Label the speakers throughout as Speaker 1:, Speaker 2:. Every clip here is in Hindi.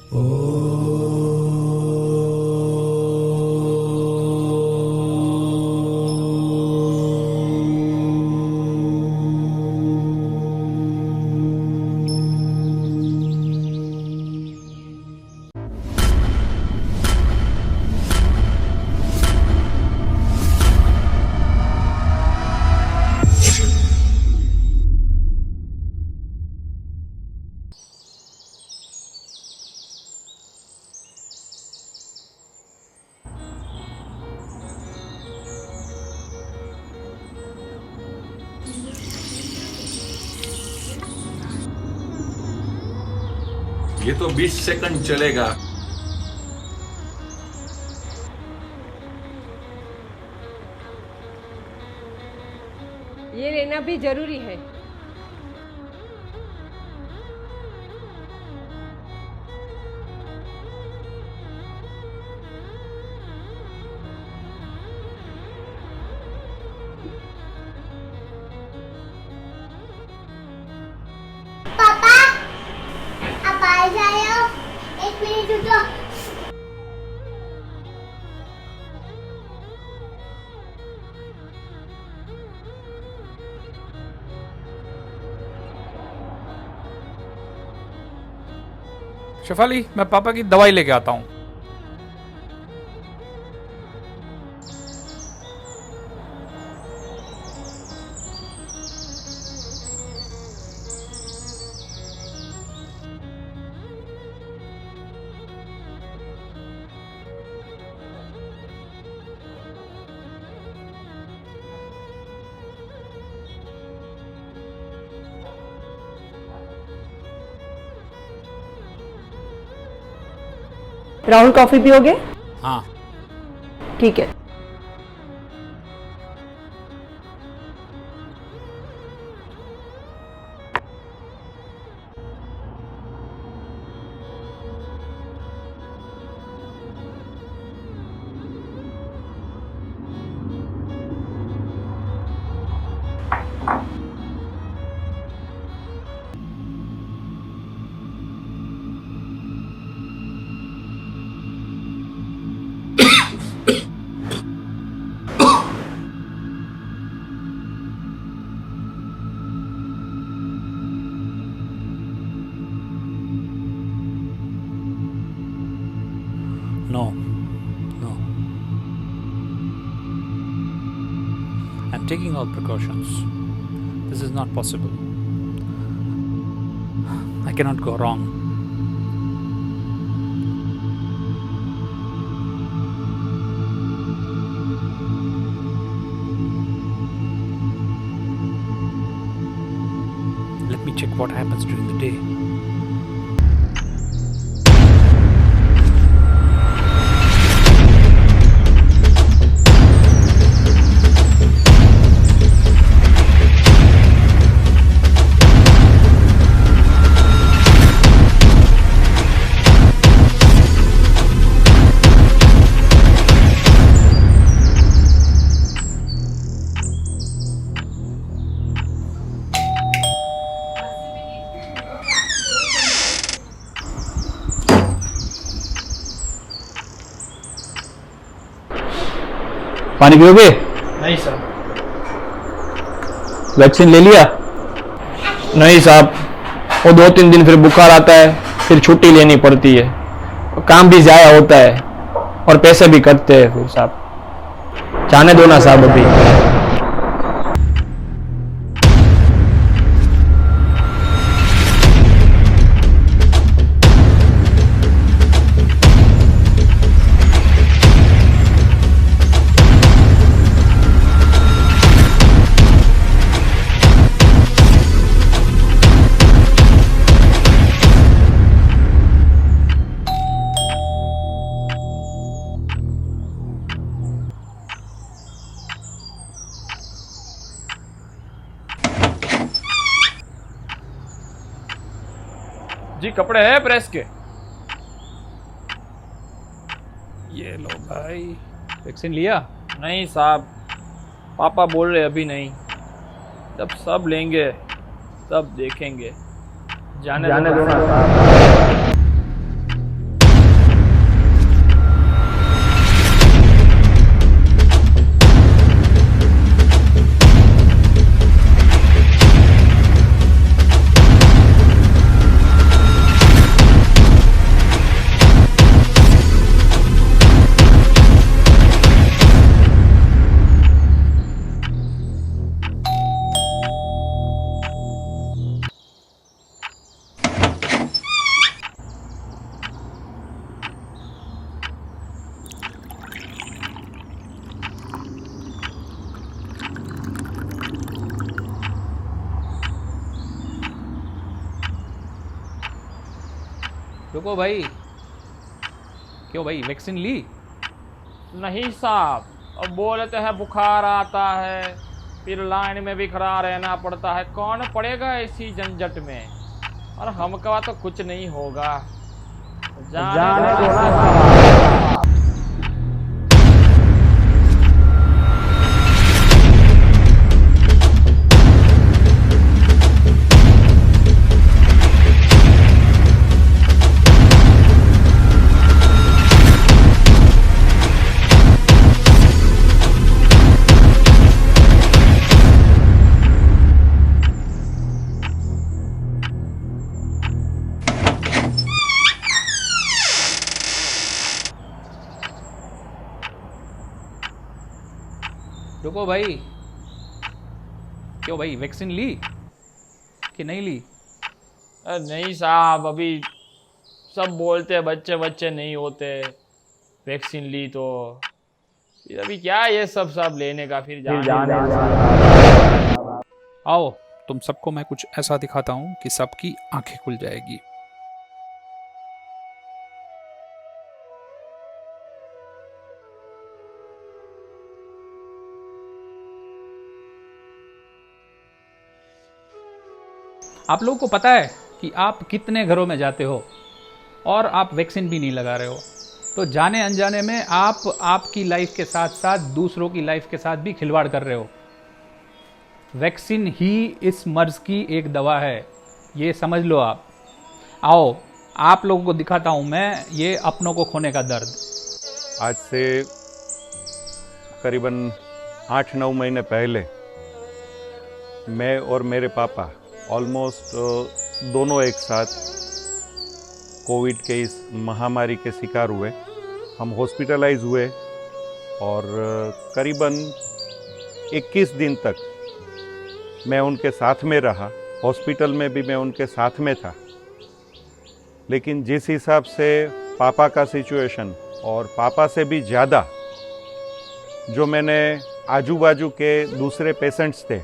Speaker 1: ये तो 20 सेकंड चलेगा।
Speaker 2: ये लेना भी जरूरी है।
Speaker 3: पापा, आप आ जाओ, 1 मिनट रुको।
Speaker 4: शेफाली, मैं पापा की दवाई लेके आता हूँ।
Speaker 5: राहुल, कॉफी पियोगे?
Speaker 4: हाँ।
Speaker 5: ठीक है।
Speaker 4: No, no. I'm taking all precautions. This is not possible. I cannot go wrong. Let me check what happens during the day.
Speaker 6: पानी पियोगे?
Speaker 7: नहीं सर।
Speaker 6: वैक्सीन ले लिया?
Speaker 7: नहीं साहब, वो 2-3 दिन फिर बुखार आता है, फिर छुट्टी लेनी पड़ती है, काम भी ज़्यादा होता है और पैसे भी कटते हैं। फिर साहब जाने दो ना साहब अभी। जी कपड़े हैं प्रेस के?
Speaker 4: ये लो भाई। वैक्सीन लिया?
Speaker 7: नहीं साहब, पापा बोल रहे अभी नहीं, जब सब लेंगे तब देखेंगे। जाने दो ना साहब।
Speaker 4: रुको भाई, क्यों भाई वैक्सीन ली?
Speaker 7: नहीं साहब, अब बोलते हैं बुखार आता है, फिर लाइन में भी खड़ा रहना पड़ता है, कौन पड़ेगा इसी झंझट में। और हमका तो कुछ नहीं होगा, जाने दो ना साहब।
Speaker 4: रुको भाई, क्यों भाई वैक्सीन ली कि नहीं ली?
Speaker 7: नहीं साहब, अभी सब बोलते हैं बच्चे बच्चे नहीं होते, वैक्सीन ली तो फिर अभी क्या ये सब लेने का, फिर जाने।
Speaker 4: आओ तुम सबको मैं कुछ ऐसा दिखाता हूँ कि सबकी आंखें खुल जाएगी। आप लोगों को पता है कि आप कितने घरों में जाते हो और आप वैक्सीन भी नहीं लगा रहे हो, तो जाने अनजाने में आप आपकी लाइफ के साथ साथ दूसरों की लाइफ के साथ भी खिलवाड़ कर रहे हो। वैक्सीन ही इस मर्ज की एक दवा है, ये समझ लो आप। आओ आप लोगों को दिखाता हूं मैं ये अपनों को खोने का दर्द।
Speaker 2: आज से करीबन 8-9 महीने पहले मैं और मेरे पापा ऑलमोस्ट दोनों एक साथ कोविड के इस महामारी के शिकार हुए। हम हॉस्पिटलाइज हुए और करीबन 21 दिन तक मैं उनके साथ में रहा, हॉस्पिटल में भी मैं उनके साथ में था। लेकिन जिस हिसाब से पापा का सिचुएशन और पापा से भी ज़्यादा जो मैंने आजू बाजू के दूसरे पेशेंट्स थे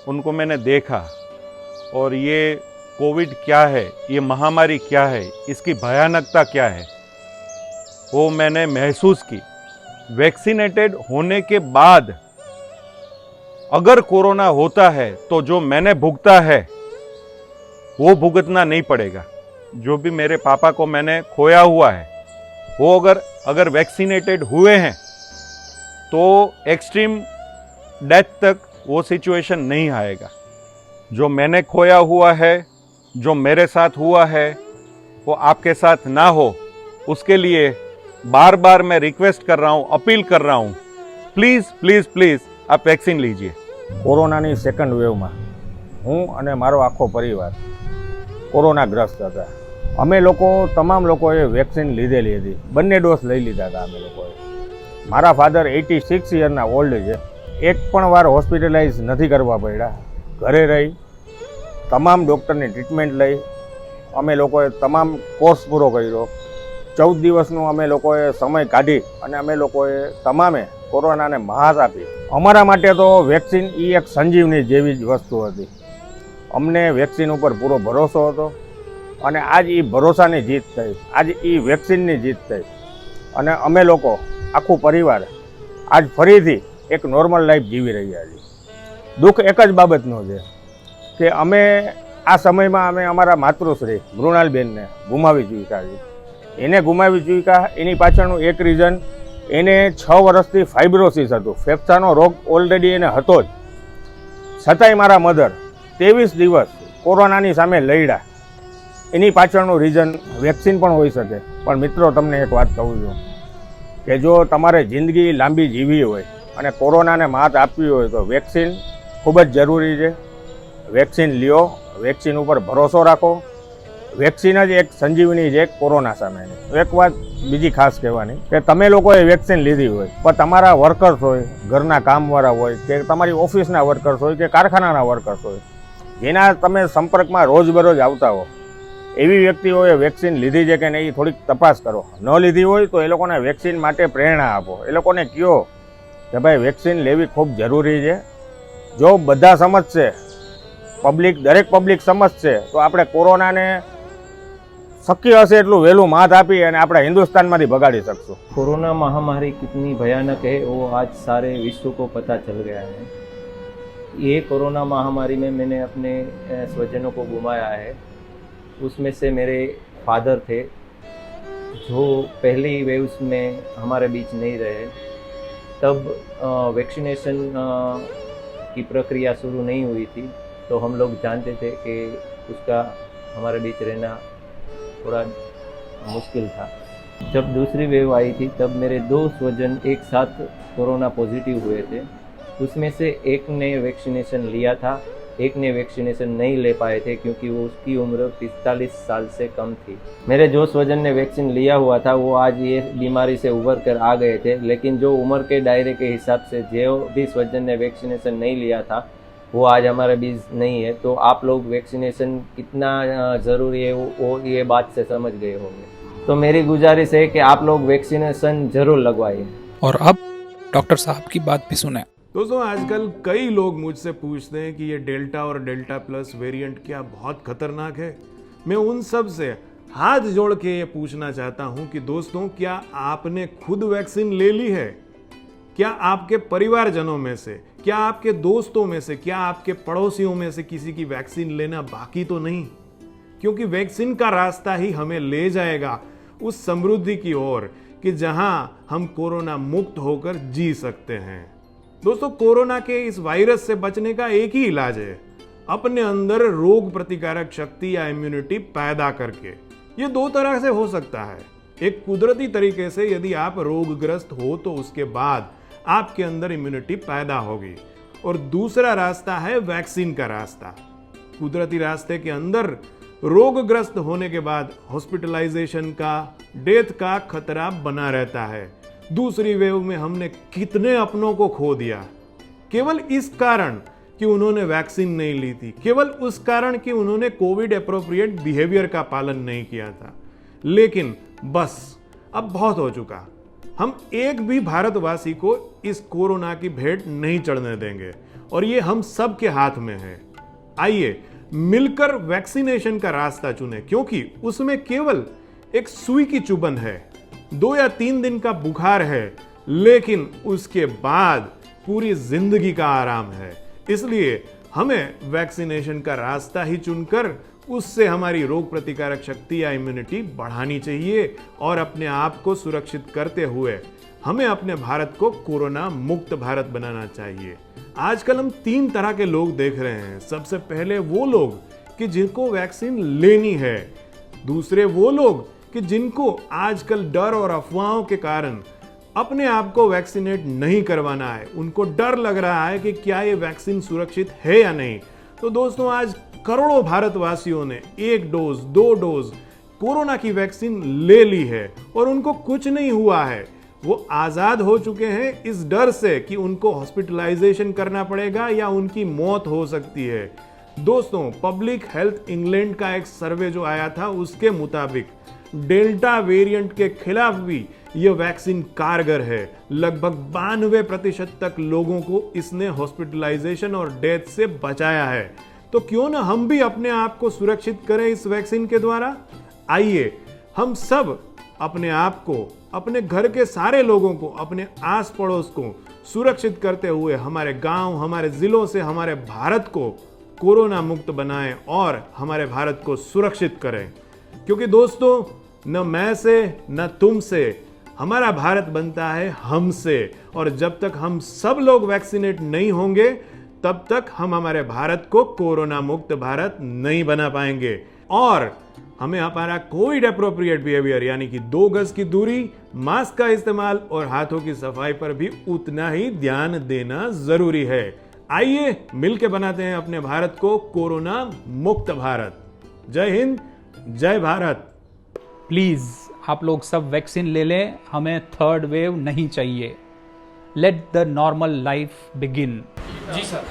Speaker 2: उनको मैंने देखा, और ये कोविड क्या है, ये महामारी क्या है, इसकी भयानकता क्या है, वो मैंने महसूस की। वैक्सीनेटेड होने के बाद अगर कोरोना होता है तो जो मैंने भुगता है वो भुगतना नहीं पड़ेगा। जो भी मेरे पापा को मैंने खोया हुआ है वो अगर वैक्सीनेटेड हुए हैं तो एक्सट्रीम डेथ तक वो सिचुएशन नहीं आएगा। जो मैंने खोया हुआ है, जो मेरे साथ हुआ है, वो आपके साथ ना हो, उसके लिए बार बार मैं रिक्वेस्ट कर रहा हूँ, अपील कर रहा हूँ, प्लीज़ प्लीज़ प्लीज़ आप वैक्सीन लीजिए।
Speaker 8: કોરોનાની સેકન્ડ વેવમાં હું અને મારો આખો પરિવાર કોરોનાગ્રસ્ત હતા। અમે લોકો તમામ લોકોએ વેક્સિન લીધેલી હતી, બંને ડોઝ લઈ લીધા હતા અમે લોકોએ। મારા ફાધર 86 યરના ઓલ્ડ છે, એક પણ વાર હોસ્પિટલાઇઝ નથી કરવા પડ્યા, ઘરે રહી તમામ ડૉક્ટરની ટ્રીટમેન્ટ લઈ અમે લોકોએ તમામ કોર્સ પૂરો કર્યો। 14 દિવસનું અમે લોકોએ સમય કાઢી અને અમે લોકોએ તમામે કોરોનાને મહાત આપી। અમારા માટે તો વેક્સિન એ એક સંજીવની જેવી જ વસ્તુ હતી। અમને વેક્સિન ઉપર પૂરો ભરોસો હતો અને આજ એ ભરોસાની જીત થઈ, આજ એ વેક્સિનની જીત થઈ અને અમે લોકો આખું પરિવાર આજ ફરીથી એક નોર્મલ લાઈફ જીવી રહ્યા છીએ। દુઃખ એક જ બાબતનું છે કે અમે આ સમયમાં અમે અમારા માતૃશ્રી મૃણાલબેનને ગુમાવી ચૂક્યા છીએ। એને ગુમાવી ચૂક્યા એની પાછળનું એક રીઝન, એને 6 વર્ષથી ફાઇબ્રોસિસ હતું, ફેફસાનો રોગ ઓલરેડી એને હતો જ, છતાંય મારા મધર 23 દિવસ કોરોનાની સામે લડ્યા। એની પાછળનું રીઝન વેક્સિન પણ હોઈ શકે। પણ મિત્રો તમને એક વાત કહું છું કે જો તમારે જિંદગી લાંબી જીવવી હોય અને કોરોનાને માત આપવી હોય તો વેક્સિન ખૂબ જ જરૂરી છે। વેક્સિન લ્યો, વેક્સિન ઉપર ભરોસો રાખો। વેક્સિન જ એક સંજીવની છે કોરોના સામેની। એક વાત બીજી ખાસ કહેવાની કે તમે લોકોએ વેક્સિન લીધી હોય પણ તમારા વર્કર્સ હોય, ઘરના કામવાળા હોય કે તમારી ઓફિસના વર્કર્સ હોય કે કારખાનાના વર્કર્સ હોય, જેના તમે સંપર્કમાં રોજબરોજ આવતા હો, એવી વ્યક્તિઓએ વેક્સિન લીધી છે કે નહીં થોડીક તપાસ કરો। ન લીધી હોય તો એ લોકોને વેક્સિન માટે પ્રેરણા આપો, એ લોકોને કહો કે ભાઈ વેક્સિન લેવી ખૂબ જરૂરી છે। જો બધા સમજશે, દરેક પબ્લિક સમજશે તો આપણે કોરોનાને શક્ય હશે એટલું વહેલું માત આપી અને આપણા હિન્દુસ્તાનમાંથી ભગાડી શકશું.
Speaker 9: कोरोना महामारी कितनी भयानक है वो आज सारे विश्व को पता चल गया है. ये कोरोना महामारी में मैंने अपने स्वजनों को गुमाया है. उसमें से मेरे फादर थे जो पहली वेव्स में हमारे बीच नहीं रहे. तब वैक्सीनेशन की प्रक्रिया शुरू नहीं हुई थी तो हम लोग जानते थे कि उसका हमारे बीच रहना थोड़ा मुश्किल था. जब दूसरी वेव आई थी तब मेरे 2 स्वजन एक साथ कोरोना पॉजिटिव हुए थे. उसमें से एक ने वैक्सीनेशन लिया था, एक ने वैक्सीनेशन नहीं ले पाए थे क्योंकि वो उसकी उम्र 45 साल से कम थी. मेरे जो स्वजन ने वैक्सीन लिया हुआ था वो आज ये बीमारी से उभर कर आ गए थे. लेकिन जो उम्र के दायरे के हिसाब से जो भी स्वजन ने वैक्सीनेशन नहीं लिया था वो आज हमारे बीच नहीं है. तो आप लोग वैक्सीनेशन कितना ज़रूरी है वो ये बात से समझ गए होंगे. तो मेरी गुजारिश है कि आप लोग वैक्सीनेशन जरूर लगवाइए.
Speaker 4: और अब डॉक्टर साहब की बात भी सुने.
Speaker 10: दोस्तों आजकल कई लोग मुझसे पूछते हैं कि ये डेल्टा और डेल्टा प्लस वेरिएंट क्या बहुत खतरनाक है. मैं उन सब से हाथ जोड़ के ये पूछना चाहता हूं कि दोस्तों क्या आपने खुद वैक्सीन ले ली है? क्या आपके परिवारजनों में से, क्या आपके दोस्तों में से, क्या आपके पड़ोसियों में से किसी की वैक्सीन लेना बाकी तो नहीं? क्योंकि वैक्सीन का रास्ता ही हमें ले जाएगा उस समृद्धि की ओर कि जहां हम कोरोना मुक्त होकर जी सकते हैं. दोस्तों कोरोना के इस वायरस से बचने का एक ही इलाज है, अपने अंदर रोग प्रतिकारक शक्ति या इम्यूनिटी पैदा करके. ये 2 तरह से हो सकता है. एक कुदरती तरीके से यदि आप रोगग्रस्त हो तो उसके बाद आपके अंदर इम्यूनिटी पैदा होगी. और दूसरा रास्ता है वैक्सीन का रास्ता. कुदरती रास्ते के अंदर रोगग्रस्त होने के बाद हॉस्पिटलाइजेशन का, डेथ का खतरा बना रहता है. दूसरी वेव में हमने कितने अपनों को खो दिया केवल इस कारण कि उन्होंने वैक्सीन नहीं ली थी, केवल उस कारण कि उन्होंने कोविड एप्रोप्रिएट बिहेवियर का पालन नहीं किया था. लेकिन बस अब बहुत हो चुका. हम एक भी भारतवासी को इस कोरोना की भेंट नहीं चढ़ने देंगे और ये हम सब के हाथ में है. आइए मिलकर वैक्सीनेशन का रास्ता चुने क्योंकि उसमें केवल एक सुई की चुभन है, 2 या 3 दिन का बुखार है, लेकिन उसके बाद पूरी जिंदगी का आराम है. इसलिए हमें वैक्सीनेशन का रास्ता ही चुनकर उससे हमारी रोग प्रतिकारक शक्ति या इम्यूनिटी बढ़ानी चाहिए और अपने आप को सुरक्षित करते हुए हमें अपने भारत को कोरोना मुक्त भारत बनाना चाहिए. आजकल हम 3 तरह के लोग देख रहे हैं. सबसे पहले वो लोग कि जिनको वैक्सीन लेनी है, दूसरे वो लोग कि जिनको आजकल डर और अफवाहों के कारण अपने आप को वैक्सीनेट नहीं करवाना है, उनको डर लग रहा है कि क्या ये वैक्सीन सुरक्षित है या नहीं. तो दोस्तों आज करोड़ों भारतवासियों ने 1 डोज 2 डोज कोरोना की वैक्सीन ले ली है और उनको कुछ नहीं हुआ है. वो आजाद हो चुके हैं इस डर से कि उनको हॉस्पिटलाइजेशन करना पड़ेगा या उनकी मौत हो सकती है. दोस्तों पब्लिक हेल्थ इंग्लैंड का एक सर्वे जो आया था उसके मुताबिक डेल्टा वेरिएंट के खिलाफ भी यह वैक्सीन कारगर है. लगभग 92% तक लोगों को इसने हॉस्पिटलाइजेशन और डेथ से बचाया है. तो क्यों ना हम भी अपने आप को सुरक्षित करें इस वैक्सीन के द्वारा. आइए हम सब अपने आप को, अपने घर के सारे लोगों को, अपने आस पड़ोस को सुरक्षित करते हुए हमारे गांव, हमारे जिलों से हमारे भारत को कोरोना मुक्त बनाएं और हमारे भारत को सुरक्षित करें. क्योंकि दोस्तों न मैं से न तुम से, हमारा भारत बनता है हमसे. और जब तक हम सब लोग वैक्सीनेट नहीं होंगे तब तक हम हमारे भारत को कोरोना मुक्त भारत नहीं बना पाएंगे. और हमें हमारा कोविड एप्रोप्रिएट बिहेवियर यानी कि 2 गज की दूरी, मास्क का इस्तेमाल और हाथों की सफाई पर भी उतना ही ध्यान देना जरूरी है. आइए मिलके बनाते हैं अपने भारत को कोरोना मुक्त भारत. जय हिंद, जय भारत.
Speaker 4: प्लीज़ आप लोग सब वैक्सीन ले लें, हमें 3rd वेव नहीं चाहिए. Let the normal life begin.
Speaker 11: जी सर.